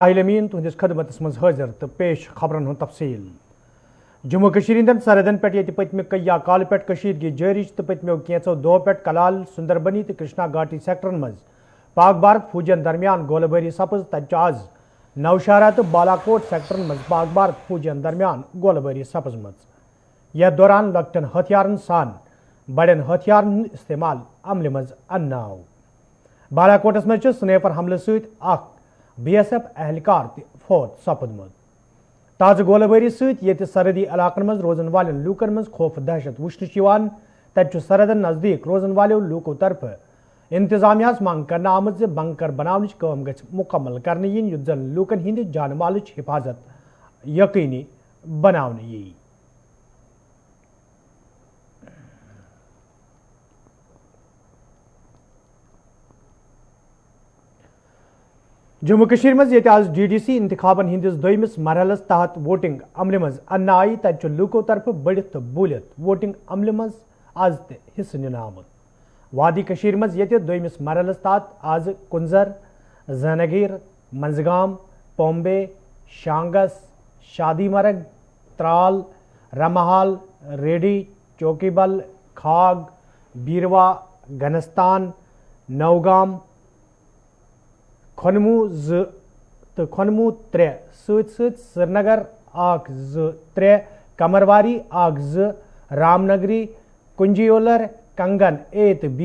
आलमीन तुहस खदमत मज हाजिर तो पेश खबरन हूं तफसील। जम्मू कश्मीर सरहदन पे पत्म कई काल पे कशीदगी जारी तो पत्मो कैंचो दो पे कलाल सुंदरबनी तो कृष्णा घाटी सेक्टरन मज पाक भारत फौजन दरमियान गोलबारी सपज तज आज नौशहरा तो बालाकोट सेक्टरन मज पाक भारत फौजन दरमियान गोलबारी सपजम। यथ दौरान लकटन हथियारन सान बड़न हथियारन इस्तेमाल अमल मज अन्न आव। बालाकोटस मज स्नैपर हमले सत BSF एहलकार फौत सपदमुत। ताज़ गोलबारी सत सरहदी इलाकन मज रोजन वाले लूकन मज खौफ दहशत वुचन तत सरहदन नजदीक रोजन वाले लूकों तरफ इंतजामिया मांग कर आमत जे बंकर बनावनच काम गछ मुकम्मल करने yin युत जन लूकन हिंद जान मालच हिफाजत यकीनी बनावने यी। जम्मू कश्मीर मज ये आज DDC इंतखाबन हिंदिस दोयमिस मरहलस तहत वोटिंग अमल मज अन्न आई तत लूकों तरफ बढ़ित तो बूलित वोटिंग अमल मज आज हिस्स निन आमुत। वादी कश्मीर मज ये दोयमिस मरहलस तहत आज कुंजर जहनगीर मंजगाम पोम्बे शांगस शादीमरग त्राल रमहाल रेडी चौकीबल खाग बीरवा घनस्तान नौगाम खनमू तो खनमू त्रे श्रीनगर त्रे कमरवारी रामनगरी कुंजियोलर कंगन A तो B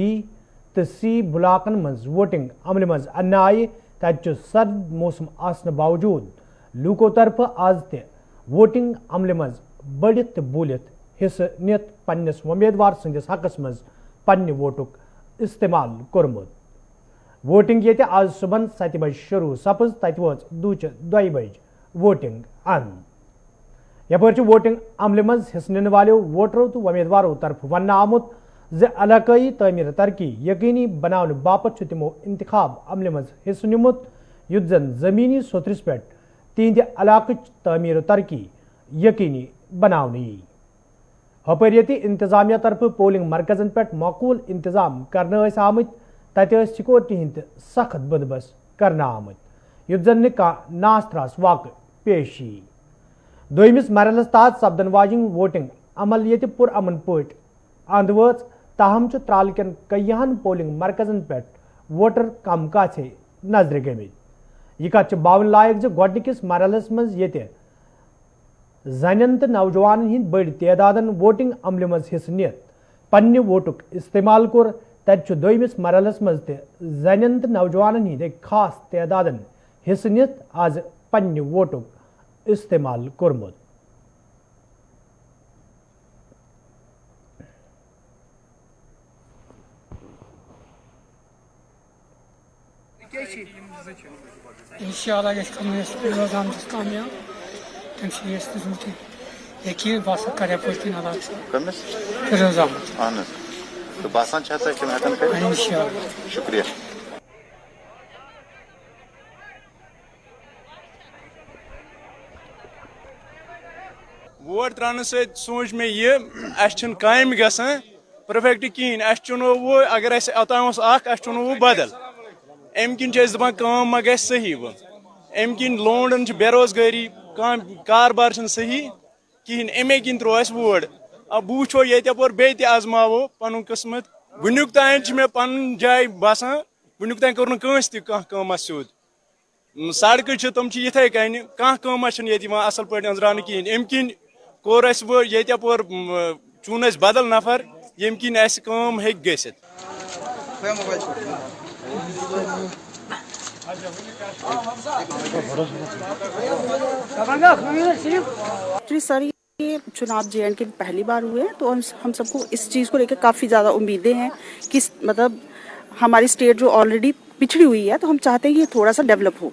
तो C ब्लाकन मज वोटिंग अमल मज अन्न आई तत सर्द मौसम आसन बावजूद लूकों तरफ आज वोटिंग अमल मज बढ़ित तो बूलित हिस्स नित पन्नस उम्मीदवार संदिस हकस मज पन्ने वोटुक इस्तेमाल कोरमुत। वोटिंग ये आज सुबह 7 बज शुरू सपज तत वोच दूच 2 बज वोटिंग अन। यपर वोटिंग अमल मज हिस्स निन वालों वोटरों तो उम्मीदवारों तरफ वन आमुत जे इलाकाई तमीर तरक्की यकीनी बनाने बापत तमो इंतखाब अमल मज हिस्स निमुत युत जन जमीनी सोतरस पे तिहद इलाकच तमीर तरक्की यकीनी बनाने यी। हपर ये इंतजामिया तरफ पोलिंग मरकजन पे माकूल इंतजाम करने आमत तत सिक्योरिटी हिंद सख्त बंदोबस्त करना आमत युत जन नास त्रास वाक़ पेश यी। दोयमिस मरहलस तहत सपदन वाजिन वोटिंग अमल ये पुरअमन पट अंद वच ताहम त्राल कन कईहन पोलिंग मरकजन पे वोटर कम काछे नजर गमित। यह कत बावन लायक जो गोडनिकिस मरहलस मज ये जन तो नौजवान हिंद बड़ तादादन वोटिंग अमल मज हिस्स नित पन्ने वोटुक इस्तेमाल कोर तत दोयमिस मरहलस मज जन तो नौजवान हिंद खास तादादन हिस्स नित आज पन्ने वोटुक इस्तेमाल कोरमुत। इंशाल्लाह रोजान कामयाब तम बस कर रोजान तो बासान चाहता है कि मैं हकन करें इंशाल्लाह। शुक्रिया। वोट त्रान सोच में ये काम गसान परफेक्ट कहें अस चुनो वो अगर ओतान चुनो वो बदल अम किन दपान मा ग सही वो अम किन लोंडन बेरोजगारी कारबार सही कहें अमे किन त्रो अस वोट अब वो ये बे आजमावो पन किस्मत वनुक तान मे पन जाय बसान वनुक तान कोर नस तम स्योद सड़क तम इथे कन कम असल पे अंजरान कहें अम किन कोर ये चुन बदल नफर यम किन कम हे गसित। सर ये चुनाव JNK में पहली बार हुए हैं तो हम सबको इस चीज़ को लेकर काफ़ी ज़्यादा उम्मीदें हैं कि मतलब हमारी स्टेट जो ऑलरेडी पिछड़ी हुई है तो हम चाहते हैं कि ये थोड़ा सा डेवलप हो।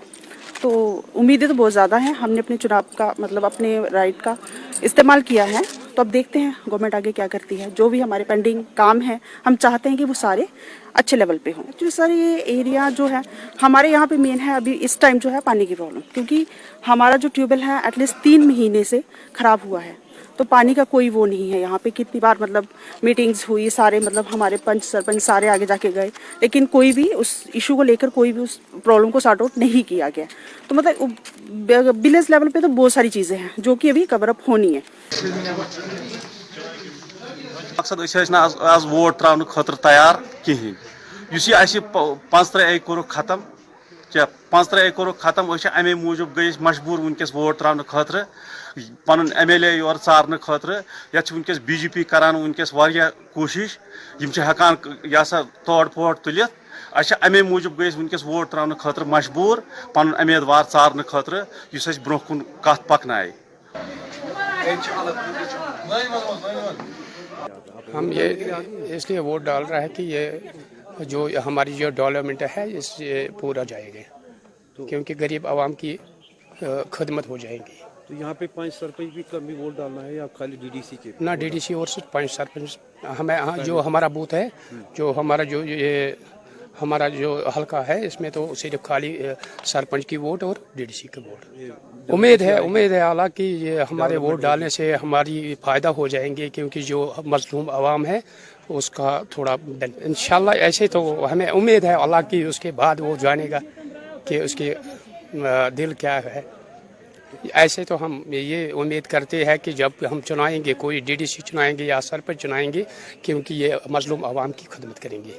तो उम्मीदें तो बहुत ज़्यादा हैं। हमने अपने चुनाव का मतलब अपने राइट का इस्तेमाल किया है तो अब देखते हैं गवर्नमेंट आगे क्या करती है। जो भी हमारे पेंडिंग काम है हम चाहते हैं कि वो सारे अच्छे लेवल पे हों। एक्चुअली सर ये एरिया जो है हमारे यहाँ पे मेन है अभी इस टाइम जो है पानी की प्रॉब्लम, क्योंकि हमारा जो ट्यूबवेल है एटलीस्ट 3 महीने से ख़राब हुआ है। तो पानी का कोई वो नहीं है यहाँ पे। कितनी बार मतलब मीटिंग्स हुई, सारे मतलब हमारे पंच सरपंच सारे आगे जाके गए, लेकिन कोई भी उस इशू को लेकर कोई भी उस प्रॉब्लम को सॉर्ट आउट नहीं किया गया। तो मतलब विलेज लेवल पे तो बहुत सारी चीज़ें हैं जो कि अभी कवर अप होनी है। मकसद आज वोट त्रावन खतर तैयार कहें यह 15 कोर खत्म क्या 15 कोर खत्म अमे मूजूब गई मजबूर वनकस वोट त्रावन खतर पन MLA योर चारन खतर ये वनकस BJP करान वनकस वारिया कोशिश हेकान यह सा तोड़ फोड़ तुलित अमे मूजूब गई वनकस वोट त्रावन खतर मजबूर पन उम्मीदवार चारन खतर इस ब्रो कुन कत पकनाए। हम ये इसलिए वोट डाल रहा है कि ये जो हमारी जो डेवलपमेंट है इससे पूरा जाएगा, क्योंकि गरीब आवाम की खदमत हो जाएगी। तो यहाँ पे 5 सरपंच भी कम भी वोट डालना है या खाली DDC के? ना DDC और सिर्फ 5 सरपंच हमें जो हमारा बूथ है, जो हमारा जो ये हमारा जो हल्का है इसमें तो सिर्फ खाली सरपंच की वोट और DDC के वोट। उम्मीद है हालांकि ये हमारे वोट डालने से हमारी फ़ायदा हो जाएंगे, क्योंकि जो मजलूम आवाम है उसका थोड़ा इंशाल्लाह ऐसे तो हमें उम्मीद है अल्लाह की, उसके बाद वो जानेगा कि उसके दिल क्या है। ऐसे तो हम ये उम्मीद करते हैं कि जब हम चुनाएंगे, कोई DDC चुनाएंगे या सरपंच चुनाएंगे, क्योंकि ये मजलूम आवाम की खदमत करेंगे।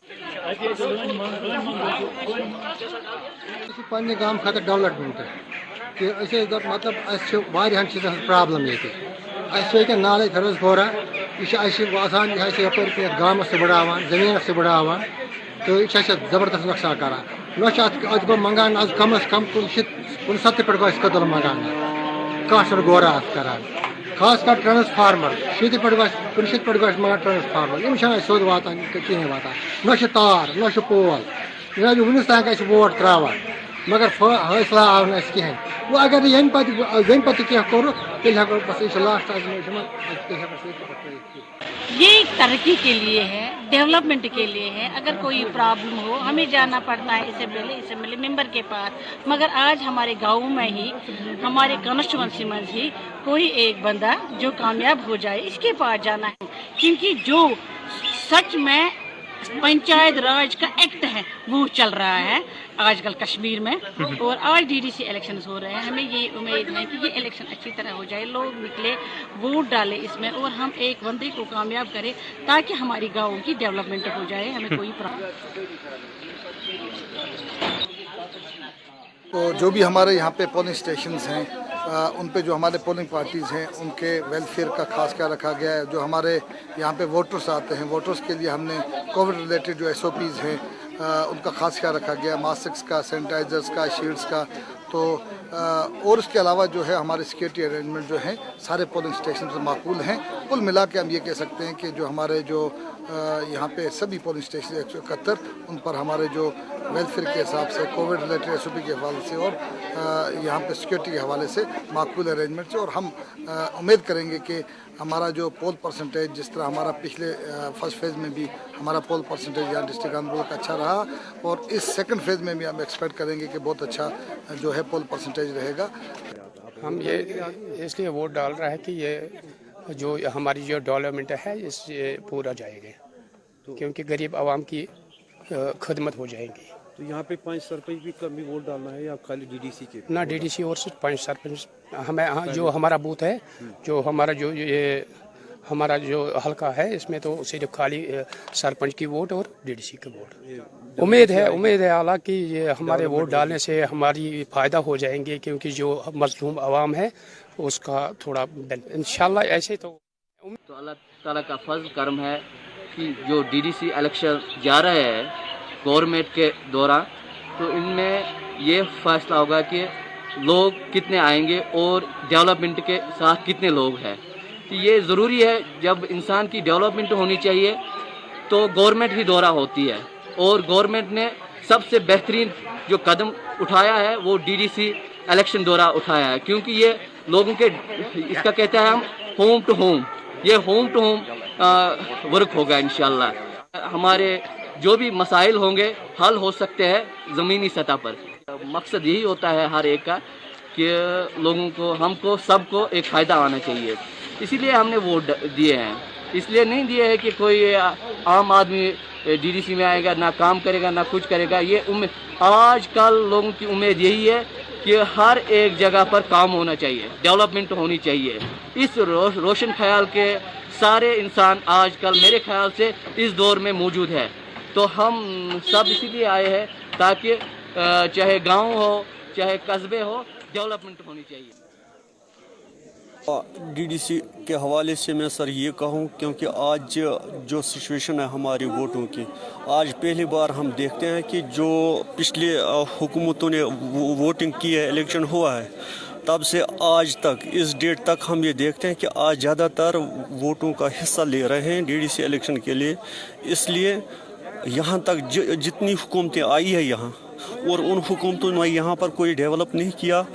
पन्ने गांव खतर डेवलपमेंट कि मतलब वारियान चीज़न प्रॉब्लम ये नाले थरसपोरा यह यप गाँव से बढ़ावान जमीन से बढ़ावान, तो यह जबरदस्त नुकसान करान न गो मंगान आज कम अज कम 17 पे कदल मंगान कह गौर करान, खास कर ट्रांसफार्मर 7 पे 15 पे मंगान ट्रांसफार्मर यम सोद वातान कहें वातान न तार न पोल वनस तक वोट त्रावान मगर हौसला आव न कहें। वो अगर यम पे कह कोर बस लास्ट ये तरक्की के लिए है, डेवलपमेंट के लिए है। अगर कोई प्रॉब्लम हो हमें जाना पड़ता है असेंबली मेंबर के पास, मगर आज हमारे गांव में ही हमारे कॉन्स्टिट्यूंसी में ही कोई एक बंदा जो कामयाब हो जाए इसके पास जाना है, क्योंकि जो सच में पंचायत राज का एक्ट है वो चल रहा है आजकल कश्मीर में, और आज DDC इलेक्शन हो रहे हैं। हमें ये उम्मीद है कि ये इलेक्शन अच्छी तरह हो जाए, लोग निकले वोट डालें इसमें और हम एक बंदे को कामयाब करें ताकि हमारी गाँव की डेवलपमेंट हो जाए, हमें कोई प्रॉब्लम। तो जो भी हमारे यहाँ पे पोलिंग स्टेशंस हैं उन पे जो हमारे पोलिंग पार्टीज़ हैं उनके वेलफेयर का खास ख्याल रखा गया है। जो हमारे यहाँ पे वोटर्स आते हैं, वोटर्स के लिए हमने कोविड रिलेटेड जो SOPs हैं उनका खास ख्याल रखा गया, मास्क का, सैनिटाइजर्स का, शील्ड्स का। तो और इसके अलावा जो है हमारे सिक्योरिटी अरेंजमेंट जो हैं सारे पोलिंग स्टेशन पर माकूल हैं। कुल मिला के हम ये कह सकते हैं कि जो हमारे जो यहाँ पे सभी पोलिंग स्टेशन 171 उन पर हमारे जो वेलफेयर के हिसाब से, कोविड रिलेटेड SOP के हवाले से और यहाँ पे सिक्योरिटी के हवाले से माकूल अरेंजमेंट से, और हम उम्मीद करेंगे कि हमारा जो पोल परसेंटेज जिस तरह हमारा पिछले फर्स्ट फेज़ में भी हमारा पोल परसेंटेज यहाँ डिस्ट्रिक्ट गांधीनगर का अच्छा रहा, और इस सेकंड फेज़ में भी हम एक्सपेक्ट करेंगे कि बहुत अच्छा जो है पोल परसेंटेज रहेगा। हम ये इसलिए वोट डाल रहा है कि ये जो हमारी जो डेवलपमेंट है इससे पूरा जाएगा, क्योंकि गरीब आवाम की खदमत हो जाएगी। तो यहाँ पे 5 सरपंच भी कम भी वोट डालना है या खाली DDC के? ना DDC और सिर्फ 5 सरपंच हमें जो हमारा बूथ है, जो हमारा जो ये हमारा जो हल्का है इसमें तो सिर्फ खाली सरपंच की वोट और DDC के वोट। उम्मीद है हालांकि ये हमारे वोट डालने से हमारी फ़ायदा हो जाएंगे, क्योंकि जो मजलूम आवाम है उसका थोड़ा इंशाल्लाह ऐसे तो अल्लाह ताला का फजल करम है कि जो DDC इलेक्शन जा रहे हैं गवर्नमेंट के दौरान, तो इनमें ये फैसला होगा कि लोग कितने आएंगे और डेवलपमेंट के साथ कितने लोग हैं। तो ये ज़रूरी है, जब इंसान की डेवलपमेंट होनी चाहिए तो गवर्नमेंट ही दौरा होती है, और गवर्नमेंट ने सबसे बेहतरीन जो कदम उठाया है वो DDC इलेक्शन दौरा उठाया है, क्योंकि ये लोगों के इसका कहते हैं हम होम टू होम, ये होम टू होम वर्क होगा इंशाल्लाह। हमारे जो भी मसाइल होंगे हल हो सकते हैं ज़मीनी सतह पर। मकसद यही होता है हर एक का कि लोगों को, हमको सबको एक फ़ायदा आना चाहिए, इसीलिए हमने वोट दिए हैं। इसलिए नहीं दिए है कि कोई आम आदमी डीडीसी में आएगा, ना काम करेगा, ना कुछ करेगा। ये आजकल लोगों की उम्मीद यही है कि हर एक जगह पर काम होना चाहिए, डेवलपमेंट होनी चाहिए। इस रोशन ख्याल के सारे इंसान आजकल मेरे ख्याल से इस दौर में मौजूद है। तो हम सब इसीलिए आए हैं ताकि चाहे गांव हो चाहे कस्बे हो, डेवलपमेंट होनी चाहिए। डीडीसी के हवाले से मैं सर ये कहूँ, क्योंकि आज जो सिचुएशन है हमारी वोटों की, आज पहली बार हम देखते हैं कि जो पिछले हुकूमतों ने वोटिंग की है, इलेक्शन हुआ है, तब से आज तक इस डेट तक हम ये देखते हैं कि आज ज़्यादातर वोटों का हिस्सा ले रहे हैं डीडीसी इलेक्शन के लिए। इसलिए यहाँ तक जितनी हुकूमतें आई है यहाँ, और उन हुकूमतों ने यहाँ पर कोई डेवलप नहीं किया,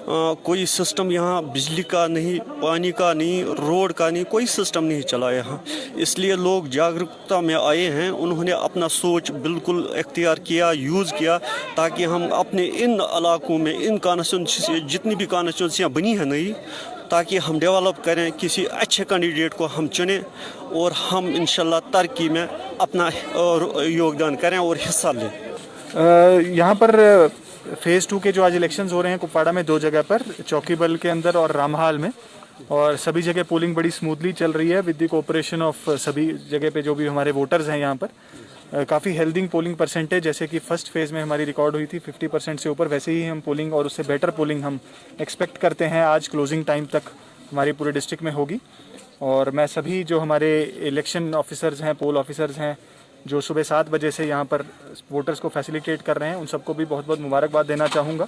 कोई सिस्टम यहाँ बिजली का नहीं, पानी का नहीं, रोड का नहीं, कोई सिस्टम नहीं चला यहाँ। इसलिए लोग जागरूकता में आए हैं, उन्होंने अपना सोच बिल्कुल इख्तियार किया, यूज़ किया, ताकि हम अपने इन इलाकों में, इन कॉन्स्टिट्यूंसी जितनी भी कॉन्स्टिट्यूंसियाँ बनी हैं नई, ताकि हम डेवलप करें, किसी अच्छे कैंडिडेट को हम चुनें और हम इंशाल्लाह तरक्की में अपना योगदान करें और हिस्सा लें। यहाँ पर फेज़ 2 के जो आज इलेक्शंस हो रहे हैं कुपवाड़ा में 2 जगह पर, चौकीबल के अंदर और रामहाल में, और सभी जगह पोलिंग बड़ी स्मूथली चल रही है विद द कोऑपरेशन ऑफ सभी जगह पे जो भी हमारे वोटर्स हैं यहाँ पर। काफ़ी हेल्दी पोलिंग परसेंटेज, जैसे कि फर्स्ट फेज़ में हमारी रिकॉर्ड हुई थी 50% से ऊपर, वैसे ही हम पोलिंग और उससे बेटर पोलिंग हम एक्सपेक्ट करते हैं आज क्लोजिंग टाइम तक हमारी पूरे डिस्ट्रिक्ट में होगी। और मैं सभी जो हमारे इलेक्शन ऑफिसर्स हैं, पोल ऑफिसर्स हैं, जो सुबह 7 बजे से यहाँ पर वोटर्स को फैसिलिटेट कर रहे हैं, उन सबको भी बहुत बहुत मुबारकबाद देना चाहूँगा।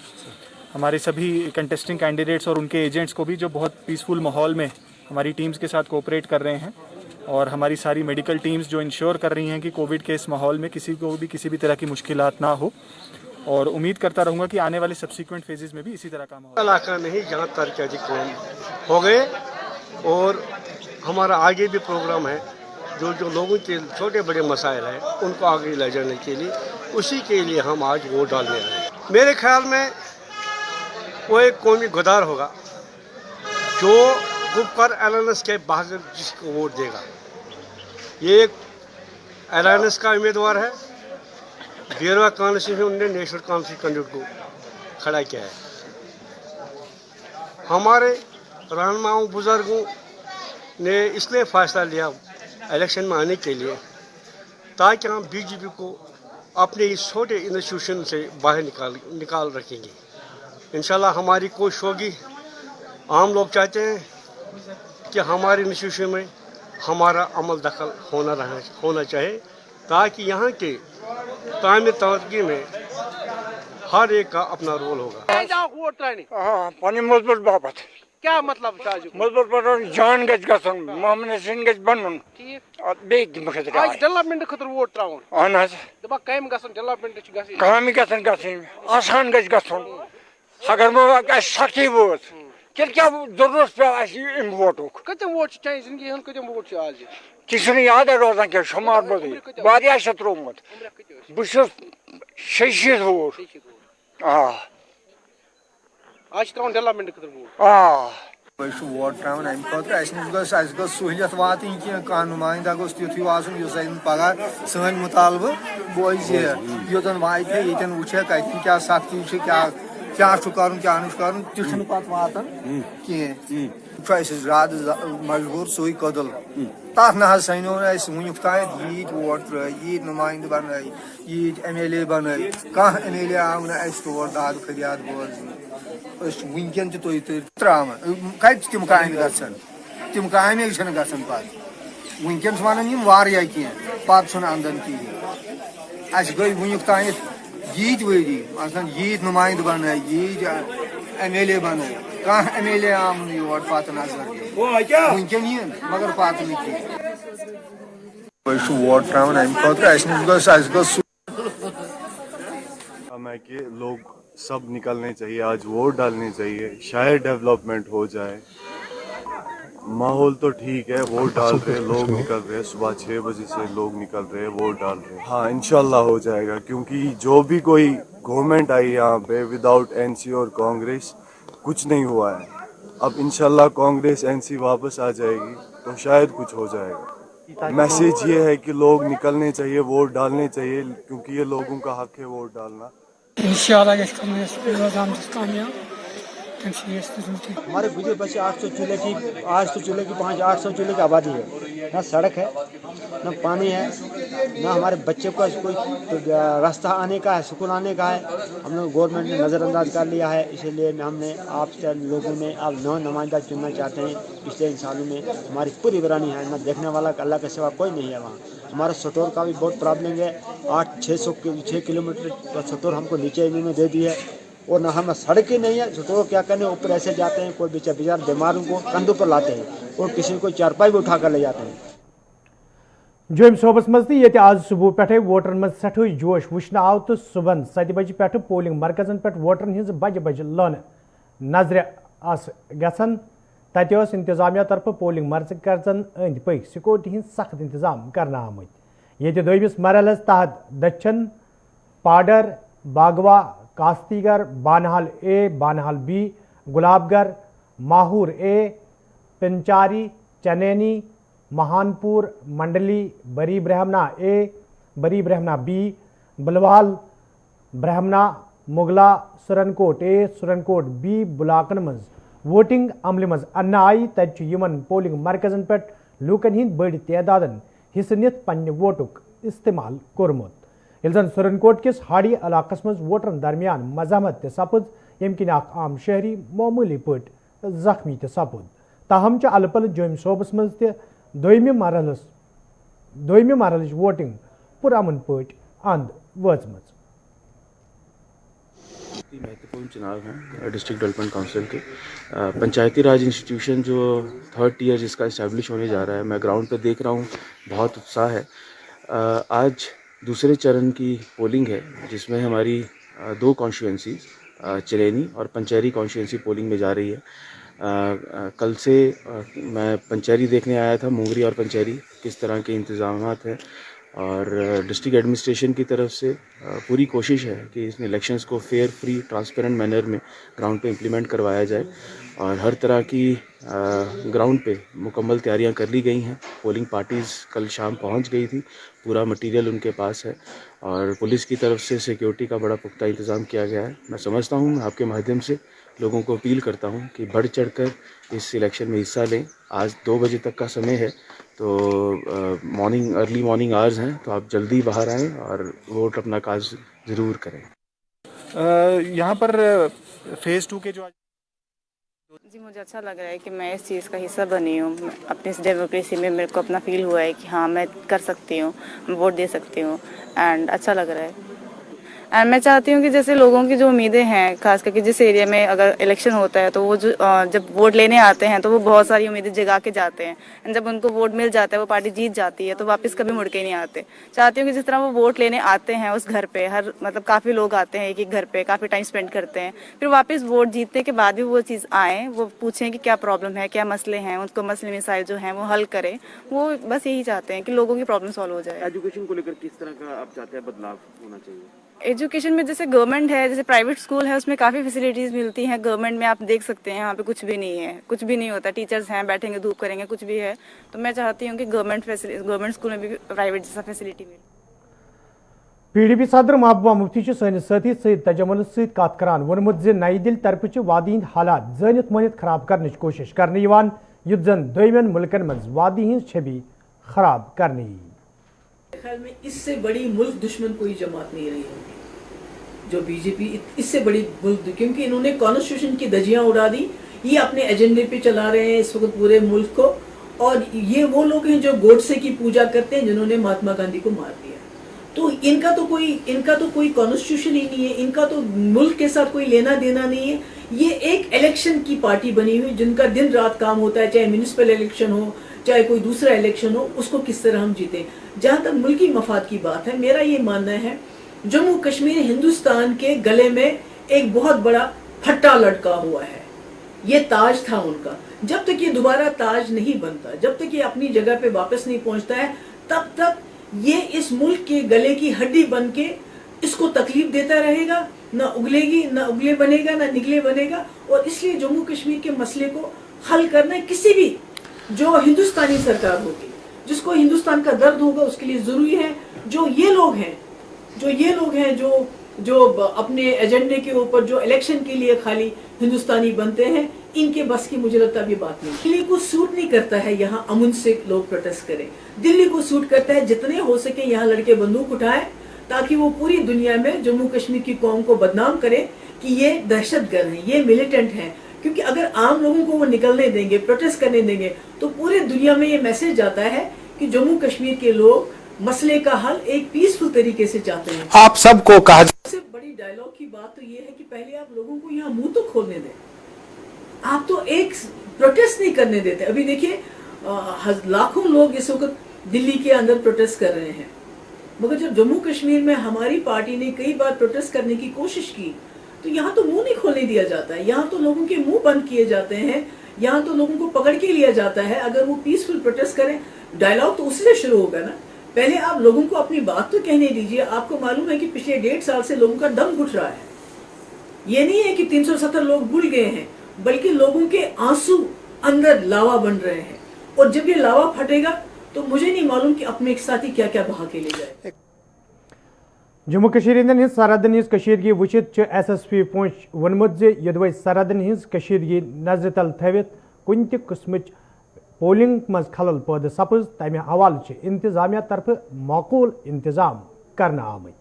हमारे सभी कंटेस्टिंग कैंडिडेट्स और उनके एजेंट्स को भी, जो बहुत पीसफुल माहौल में हमारी टीम्स के साथ कोऑपरेट कर रहे हैं, और हमारी सारी मेडिकल टीम्स जो इंश्योर कर रही हैं कि कोविड के इस माहौल में किसी को भी किसी भी तरह की मुश्किलात ना हो। और उम्मीद करता रहूँगा कि आने वाले सब्सिक्वेंट फेजेस में भी इसी तरह का माहौल। इलाका नहीं जहाँ तक अधिक काम हो गए, और हमारा आगे भी प्रोग्राम है, जो लोगों के छोटे बड़े मसाइल हैं उनको आगे ले जाने के लिए, उसी के लिए हम आज वोट डालने आए हैं। मेरे ख्याल में वो एक कौमी गद्दार होगा जो गुप्कर एलायंस के बगैर जिसको वोट देगा। ये एक एलायंस का उम्मीदवार है, बेरवा कॉन्स्टिट्यूंसी में उन्होंने नेशनल कॉन्फ्रेंस कैंडिडेट को खड़ा किया है। हमारे रहनुमाओं बुजुर्गों ने इसलिए फैसला लिया इलेक्शन में आने के लिए, ताकि हम बीजेपी को अपने इस छोटे इंस्टीट्यूशन से बाहर निकाल रखेंगे। इंशाल्लाह हमारी कोशिश होगी। आम लोग चाहते हैं कि हमारे इंस्टीट्यूशन में हमारा अमल दखल होना चाहिए, ताकि यहाँ के तामीर तरक्की में हर एक का अपना रोल होगा। वोट हाँ मजबूत बाबत क्या मतलब मजबूत जान गन मोहम्मद हसन बन डेवलपमेंट खतर वोट त्रा कम डेवलपमेंट कम आसान गन अगर सख्ती वोत तेल क्या जरूरत पे वोटुक कतम वोट जिंदगी कतम वोट आज ती याद रोजान क्या शुमार बदे त्रोमुत बहुत 600 वोट आज त्रा डेवलपमेंट खतर वोट वोट त्रा अम खतर सहूलियत वातन कह नुमाइंदा तुथ आन पगह सन मुतालबह बोज योतन वात ये वुचे कत क्या सख्ती क्या कर क्या तह वातान कह रात मजबूर सू कदल तथ ना सनो वुक तान यीत वोट त्रे यीत नुमाइंद बन यीत MLA बन कह MLA आव ना तौर दाद फरियाद बोज वनकन त्रान कत तम काम गन तम काम गन पे वनकन वन वारिया कह पे अंदन कहें गई वुक तान यीत वरी यीत नुमाइंद बन यीत MLA बन कह MLA आव योर पे नजर वनकन यन मगर पे वोट त्रा अम खतर कि लोग सब निकलने चाहिए, आज वोट डालनी चाहिए, शायद डेवलपमेंट हो जाए। माहौल तो ठीक है, वोट डाल रहे लोग निकल रहे, सुबह 6 बजे से लोग निकल रहे वोट डाल रहे। हाँ इंशाल्लाह हो जाएगा, क्योंकि जो भी कोई गवर्नमेंट आई यहाँ पे विदाउट NC और कांग्रेस, कुछ नहीं हुआ है। अब इंशाल्लाह कांग्रेस एनसी वापस आ जाएगी तो शायद कुछ हो जाएगा। मैसेज ये है कि लोग निकलने चाहिए, वोट डालने चाहिए, क्योंकि ये लोगों का हक है वोट डालना। इंशाल्लाह ये कम्युनिस्ट प्रोग्राम कामयाब। हमारे बुजुर्ग बच्चे 800 चूल्हे की 800 चूल्हे की 800 चूल्हे की आबादी है। ना सड़क है, ना पानी है, ना हमारे बच्चे को कोई रास्ता आने का है, स्कूल आने का है। हम लोग गवर्नमेंट ने नज़रअंदाज कर लिया है, इसीलिए हमने आप लोगों ने आप नौ नुमाइंदा चुनना चाहते हैं। पिछले इन सालों में हमारी पूरी वीरानी है, ना देखने वाला अल्लाह के सिवा कोई नहीं है वहाँ। हमारा सटोर का भी बहुत प्रॉब्लम है। 6 किलोमीटर का सटोर हमको नीचे इन्होंने दे दी है, और ना हम सड़क ही नहीं है। सटोर क्या करने, ऊपर ऐसे जाते हैं, कोई बेचारे बीमारों को कंधों पर लाते हैं और किसी को चारपाई भी उठा कर ले जाते हैं। जोम सोबस मज ये आज सुबह पे वोटरन मज सठु जोश वुचन आव तो सुबह 7 बजे पे पोलिंग मरकजन पे वोटरन हिंज बज बज लन नजर गसन तत इंतजामिया तरफ पोलिंग मरकजन अंद पक सिक्योरिटी हिंद सख्त इंतजाम करना आमत। ये दोयमिस मरहलस तहत दच्छन, पाडर, बागवा, कास्तीगर, बानहाल ए, बानहाल बी, गुलाबगर, माहूर ए, पिंचारी, चनैनी, महानपुर, मंडली, बरी ब्रह्मना ए, बरी ब्रह्मना बी, बलवाल, ब्रह्मना, मुगला, सुरनकोट ए, सुरनकोट बी बुलाकन मज वोटिंग अमल मज अन्ना आई तत यमन पोलिंग मरकजन पे लूकन हिंद बड़ तादादन हिस्स नित पन्ने वोटुक इस्तेमाल कोरमुत। इल्जन सुरनकोट किस हाड़ी इलाकस मज वोटरन दरमियान मजहमत ते सपुद, यम किन आम शहरी मामूली पट जख्मी ते सपुद। ताहम च अलपल जोम सोबस मज ते दोयमि मरहलच वोटिंग पुरअमन पट अंद वचमज। महत्वपूर्ण चुनाव हैं डिस्ट्रिक्ट डेवलपमेंट काउंसिल के। पंचायती राज इंस्टीट्यूशन जो 3rd ईयर जिसका इस्टेब्लिश होने जा रहा है, मैं ग्राउंड पे देख रहा हूँ बहुत उत्साह है। आज दूसरे चरण की पोलिंग है जिसमें हमारी 2 कॉन्स्टिट्यूएंसीज चिरैनी और पंचैरी कॉन्स्टिट्यूएंसी पोलिंग में जा रही है। कल से मैं पंचैरी देखने आया था, मुंगरी और पंचैरी किस तरह के इंतजामात हैं, और डिस्ट्रिक्ट एडमिनिस्ट्रेशन की तरफ से पूरी कोशिश है कि इन इलेक्शंस को फेयर, फ्री, ट्रांसपेरेंट मैनर में ग्राउंड पे इम्प्लीमेंट करवाया जाए, और हर तरह की ग्राउंड पे मुकम्मल तैयारियां कर ली गई हैं। पोलिंग पार्टीज़ कल शाम पहुंच गई थी, पूरा मटेरियल उनके पास है, और पुलिस की तरफ से सिक्योरिटी का बड़ा पुख्ता इंतज़ाम किया गया है। मैं समझता हूँ, आपके माध्यम से लोगों को अपील करता हूँ कि बढ़ चढ़कर इस इलेक्शन में हिस्सा लें। आज 2 बजे तक का समय है, तो अर्ली मॉर्निंग आवर्स हैं, तो आप जल्दी बाहर आएँ और वोट अपना काज ज़रूर करें। यहाँ पर फेज़ 2 के जो जी, मुझे अच्छा लग रहा है कि मैं इस चीज़ का हिस्सा बनी हूँ। अपनी इस डेमोक्रेसी में मेरे को अपना फील हुआ है कि हाँ, मैं कर सकती हूँ, वोट दे सकती हूँ, एंड अच्छा लग रहा है। एंड मैं चाहती हूँ कि जैसे लोगों की जो उम्मीदें हैं, खास करके जिस एरिया में अगर इलेक्शन होता है तो वो जो जब वोट लेने आते हैं तो वो बहुत सारी उम्मीदें जगा के जाते हैं, एंड जब उनको वोट मिल जाता है, वो पार्टी जीत जाती है, तो वापस कभी मुड़ के नहीं आते। चाहती हूँ कि जिस तरह वो वोट लेने आते हैं उस घर पे, काफ़ी लोग आते हैं एक घर पे, काफ़ी टाइम स्पेंड करते हैं, फिर वापस वोट जीतने के बाद भी वो चीज़ आए, वो पूछें कि क्या प्रॉब्लम है, क्या मसले हैं, उनको मसले मसाइल जो हैं वो हल करें। वो बस यही चाहते हैं कि लोगों की प्रॉब्लम सॉल्व हो जाए। एजुकेशन को लेकर किस तरह का आप चाहते हैं बदलाव होना चाहिए? एजुकेशन में जैसे गवर्नमेंट है, जैसे प्राइवेट स्कूल है, उसमें काफ़ी फैसिलिटीज़ मिलती हैं। गवर्नमेंट में आप देख सकते हैं, यहाँ पे कुछ भी नहीं है, कुछ भी नहीं होता। टीचर्स हैं, बैठेंगे, धूप करेंगे, कुछ भी है। तो मैं चाहती हूँ कि गवर्नमेंट स्कूल में भी प्राइवेट जैसा फैसिलिटी मिले। PDP सदर महबूबा मुफ्ती सैनिस साथी सईद तजमुल सत कत करान वोनमुत ज नई दिल्ली तरफ वादी हिंद हालात जानित मानित खराब करने कोशिश करने युद्ध जन दोयमन मुल्कन मज वादी हिंद छवि खराब करने। ख्याल में इससे बड़ी मुल्क दुश्मन कोई जमात नहीं रही होगी जो बीजेपी, इससे बड़ी मुल्क, क्योंकि इन्होंने कॉन्स्टिट्यूशन की धज्जियां उड़ा दी। ये अपने एजेंडे पे चला रहे हैं इस वक्त पूरे मुल्क को, और ये वो लोग हैं जो गोडसे की पूजा करते हैं जिन्होंने महात्मा गांधी को मार दिया। तो इनका तो कोई कॉन्स्टिट्यूशन ही नहीं है, इनका तो मुल्क के साथ कोई लेना देना नहीं है। ये एक इलेक्शन की पार्टी बनी हुई जिनका दिन रात काम होता है, चाहे म्यूनिसिपल इलेक्शन हो, चाहे कोई दूसरा इलेक्शन हो, उसको किस तरह हम जीतें। जहाँ तक मुल्की मफाद की बात है, मेरा ये मानना है जम्मू कश्मीर हिंदुस्तान के गले में एक बहुत बड़ा फट्टा लटका हुआ है। ये ताज था उनका। जब तक ये दोबारा ताज नहीं बनता, जब तक ये अपनी जगह पे वापस नहीं पहुंचता है, तब तक ये इस मुल्क के गले की हड्डी बन के इसको तकलीफ देता रहेगा। ना उगलेगी, ना उगले बनेगा, ना निगले बनेगा। और इसलिए जम्मू कश्मीर के मसले को हल करना किसी भी जो हिंदुस्तानी सरकार होगी, जिसको हिंदुस्तान का दर्द होगा, उसके लिए जरूरी है। जो ये लोग हैं जो अपने एजेंडे के ऊपर जो इलेक्शन के लिए खाली हिंदुस्तानी बनते हैं, इनके बस की मुझे लगता है ये बात नहीं। दिल्ली को सूट नहीं करता है यहाँ अमन से लोग प्रोटेस्ट करें। दिल्ली को सूट करता है जितने हो सके यहाँ लड़के बंदूक उठाएं, ताकि वो पूरी दुनिया में जम्मू कश्मीर की कौम को बदनाम करें कि ये दहशतगर्द हैं, ये मिलिटेंट हैं। क्योंकि अगर आम लोगों को वो निकलने देंगे, प्रोटेस्ट करने देंगे, तो पूरे दुनिया में ये मैसेज जाता है कि जम्मू कश्मीर के लोग मसले का हल एक पीसफुल तरीके से चाहते हैं। आप सबको कहा, सबसे बड़ी डायलॉग की बात तो ये है कि पहले आप लोगों को यहाँ मुंह तो खोलने दें। आप तो एक प्रोटेस्ट नहीं करने देते। अभी देखिए लाखों लोग इस वक्त दिल्ली के अंदर प्रोटेस्ट कर रहे हैं, मगर जब जम्मू कश्मीर में हमारी पार्टी ने कई बार प्रोटेस्ट करने की कोशिश की, तो यहाँ तो मुंह नहीं खोलने दिया जाता है। यहाँ तो लोगों के मुंह बंद किए जाते हैं, यहाँ तो लोगों को पकड़ के लिया जाता है। अगर वो पीसफुल प्रोटेस्ट करें, डायलॉग तो उसी से शुरू होगा ना। पहले आप लोगों को अपनी बात तो कहने दीजिए। आपको मालूम है कि पिछले 1.5 साल से लोगों का दम घुट रहा है। ये नहीं है कि 370 लोग भूल गए हैं, बल्कि लोगों के आंसू अंदर लावा बन रहे हैं। और जब ये लावा फटेगा तो मुझे नहीं मालूम कि अपने एक साथी क्या क्या बहा के ले जाए। जम्मू कश्मीर हंद सरहदन हज कशीदगी वुचित SSP पुंछ वोनमुत जे यदि सरहदन हज कशीदगी नजर तल थवित कुन ति किस्मच पोलिंग मज खलल पैदा सपज तमे हवाले इंतजामिया तरफ माकूल इंतजाम करना आमत।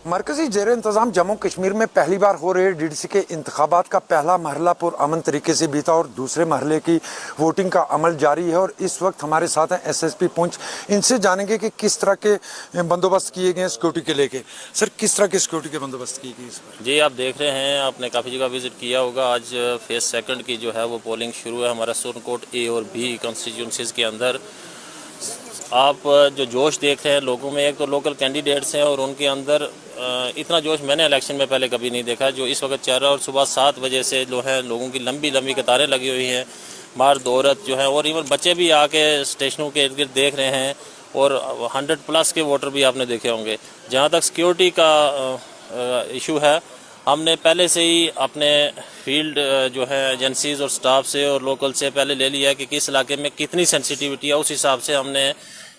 मरकजी जेर इंतजाम जम्मू कश्मीर में पहली बार हो रहे DDC के इंतखाबात का पहला मरहला पुरअमन तरीके से बीता और दूसरे मरहले की वोटिंग का अमल जारी है। और इस वक्त हमारे साथ हैं SSP पुंछ। इनसे जानेंगे कि किस तरह के बंदोबस्त किए गए सिक्योरिटी के लेके। सर, किस तरह के सिक्योरिटी के बंदोबस्त किए गए इस बार? जी, आप देख रहे हैं, आपने काफ़ी जगह विजिट किया होगा। आज फेज 2 की जो है वो पोलिंग शुरू है हमारा सुरनकोट A और B कॉन्स्टिट्यूंसीज के अंदर। आप जो जोश देख रहे हैं लोगों में, एक तो लोकल कैंडिडेट्स हैं और उनके अंदर इतना जोश मैंने इलेक्शन में पहले कभी नहीं देखा जो इस वक्त चल रहा है। और सुबह 7 बजे से जो है लोगों की लंबी लंबी कतारें लगी हुई हैं, मर्द औरत जो है, और इवन बच्चे भी आके स्टेशनों के इर्द गिर्द देख रहे हैं। और 100+ के वोटर भी आपने देखे होंगे। जहाँ तक सिक्योरिटी का इशू है, हमने पहले से ही अपने फील्ड जो है एजेंसीज और स्टाफ से और लोकल से पहले ले लिया है कि किस इलाके में कितनी सेंसिटिविटी है। उस हिसाब से हमने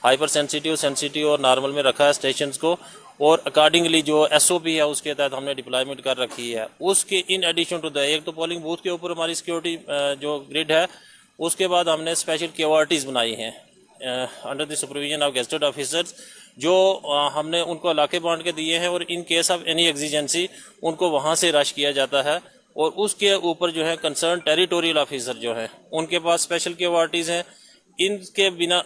हाइपर सेंसिटिव और नॉर्मल में रखा है स्टेशंस को, और अकॉर्डिंगली जो SOP है उसके तहत हमने डिप्लॉयमेंट कर रखी है। उसके इन एडिशन टू द एक तो पोलिंग बूथ के ऊपर हमारी सिक्योरिटी जो ग्रिड है, उसके बाद हमने स्पेशल क्यूआरटीज बनाई हैं under the supervision of gazetted officers, जो हमने उनको इलाके बांट के दिए हैं। और इन केस ऑफ एनी एग्जिजेंसी उनको वहाँ से रश किया जाता है। और उसके ऊपर जो है कंसर्न टेरिटोरियल ऑफिसर जो है उनके पास स्पेशल क्यूआरटीज हैं। इनके बिना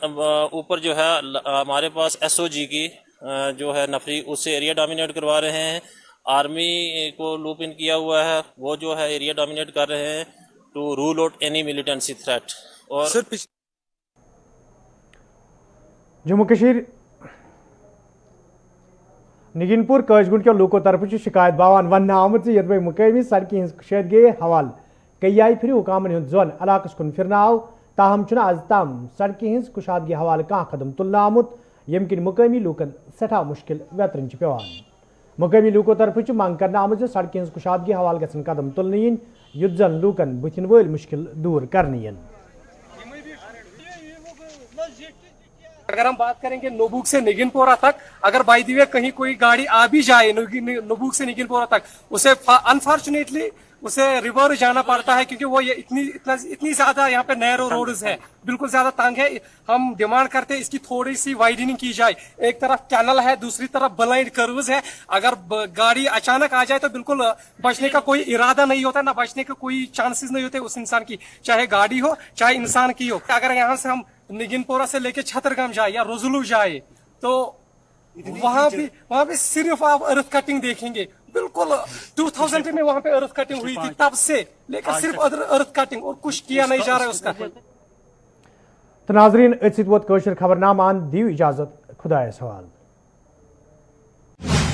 ऊपर जो है हमारे पास SOG की जो है नफरी, उससे एरिया डोमिनेट करवा रहे हैं। आर्मी को लूप इन किया हुआ है, वो जो है एरिया डोमिनेट कर रहे हैं to rule out any militancy threat. और जम्मू कश्मीर निगिनपुर कशगुंड के लोगों तरफ शिकायत बावान वन आमत ये मुकामी सड़कें हज कुशीदगी हवाले कई आय फिर हुकामन हूं जोन इलाकस कुन फिर आव, ताहम आज ताम सड़कें हज कुशादगी हवाले कह कदम तुल आमुत यम किन मुकामी लूकन सठा मुश्किल वेतरन पेवान। मुकामी लूकों तरफ मांग करना आमत सड़कें हज कुशादगी हवाले गसन कदम तुलन इन युद्ध जन लूकन बुथिन वल मुश्किल दूर करने। अगर हम बात करेंगे नोबुक से निगिनपोरा तक, अगर बाय द वे कहीं कोई गाड़ी आ भी जाए नोबुक से निगिनपोरा तक, उसे अनफॉर्चुनेटली उसे रिवर जाना पड़ता है, क्योंकि वो ये इतनी ज्यादा यहाँ पे नैरो रोड्स है, बिल्कुल ज्यादा तंग है। हम डिमांड करते हैं इसकी थोड़ी सी वाइडनिंग की जाए। एक तरफ कैनल है, दूसरी तरफ ब्लाइंड कर्व्स है। अगर गाड़ी अचानक आ जाए तो बिल्कुल बचने का कोई इरादा नहीं होता, ना बचने का कोई चांसेस नहीं होते उस इंसान की, चाहे गाड़ी हो चाहे इंसान की हो। अगर यहाँ से हम निगिनपोरा से लेके छतरगाम जाए या रोजुलू जाए तो वहां पे सिर्फ आप अर्थ कटिंग देखेंगे। बिल्कुल 2000 में वहां पे अर्थ कटिंग हुई थी, तब से लेकर सिर्फ अर्थ कटिंग और कुछ किया नहीं जा रहा है उसका। तो नाजरीन, खबरनामा दियो इजाजत, खुदा सवाल।